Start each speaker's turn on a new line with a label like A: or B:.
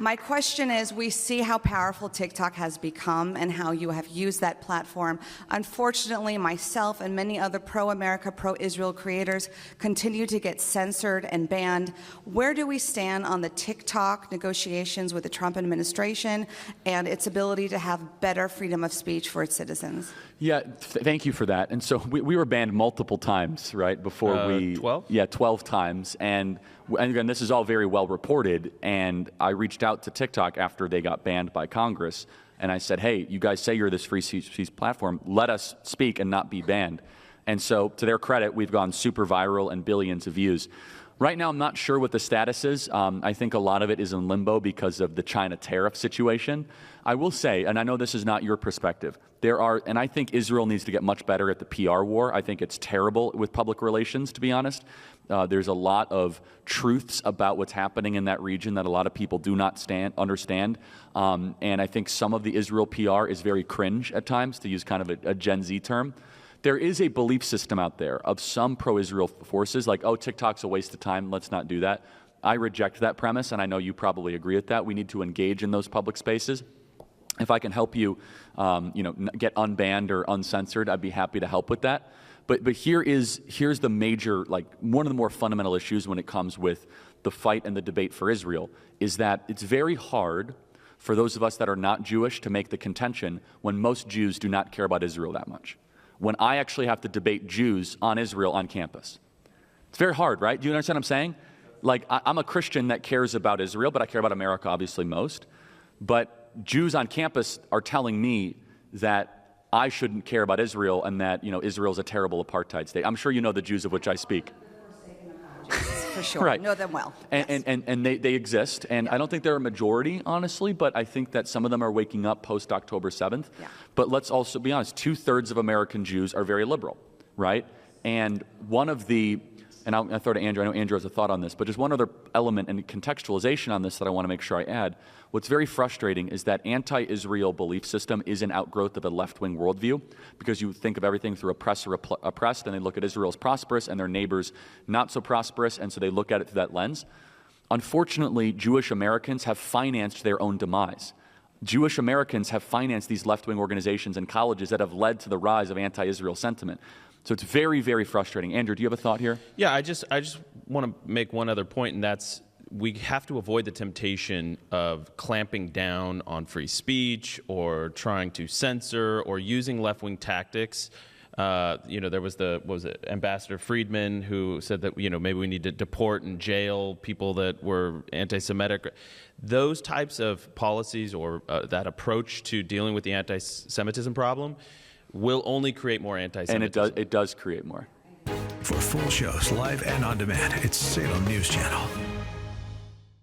A: My question is, we see how powerful TikTok has become and how you have used that platform. Unfortunately, myself and many other pro-America, pro-Israel creators continue to get censored and banned. Where do we stand on the TikTok negotiations with the Trump administration and its ability to have better freedom of speech for its citizens?
B: Yeah, thank you for that. And so we were banned multiple times, right, before
C: 12?
B: Yeah, 12 times. And again, this is all very well reported. And I reached out to TikTok after they got banned by Congress. And I said, hey, you guys say you're this free speech platform. Let us speak and not be banned. And so to their credit, we've gone super viral and billions of views. Right now, I'm not sure what the status is. I think a lot of it is in limbo because of the China tariff situation. I will say, and I know this is not your perspective, and I think Israel needs to get much better at the PR war. I think it's terrible with public relations, to be honest. There's a lot of truths about what's happening in that region that a lot of people do not understand. And I think some of the Israel PR is very cringe at times, to use kind of a Gen Z term. There is a belief system out there of some pro-Israel forces like, oh, TikTok's a waste of time, let's not do that. I reject that premise, and I know you probably agree with that. We need to engage in those public spaces. If I can help you, get unbanned or uncensored, I'd be happy to help with that. But here's the major, one of the more fundamental issues when it comes with the fight and the debate for Israel is that it's very hard for those of us that are not Jewish to make the contention when most Jews do not care about Israel that much. When I actually have to debate Jews on Israel on campus. It's very hard, right? Do you understand what I'm saying? I'm a Christian that cares about Israel, but I care about America obviously most. But Jews on campus are telling me that I shouldn't care about Israel and that, Israel's a terrible apartheid state. I'm sure you know the Jews of which I speak.
A: For sure.
B: Right.
A: Know them well.
B: And they exist. And I don't think they're a majority, honestly, but I think that some of them are waking up post-October 7th. Yeah. But let's also be honest, 2/3 of American Jews are very liberal, right? And one of the, and I'll throw to Andrew, I know Andrew has a thought on this, but just one other element and contextualization on this that I want to make sure I add. What's very frustrating is that anti-Israel belief system is an outgrowth of a left-wing worldview, because you think of everything through oppressor, oppressed, and they look at Israel as prosperous and their neighbors not so prosperous, and so they look at it through that lens. Unfortunately, Jewish Americans have financed their own demise. Jewish Americans have financed these left-wing organizations and colleges that have led to the rise of anti-Israel sentiment. So it's very, very frustrating. Andrew, do you have a thought here?
C: Yeah, I just want to make one other point, and that's we have to avoid the temptation of clamping down on free speech or trying to censor or using left-wing tactics. There was Ambassador Friedman who said that, maybe we need to deport and jail people that were anti-Semitic. Those types of policies or that approach to dealing with the anti-Semitism problem will only create more anti-Semitism.
B: And it does create more.
D: For full shows, live and on demand, it's Salem News Channel.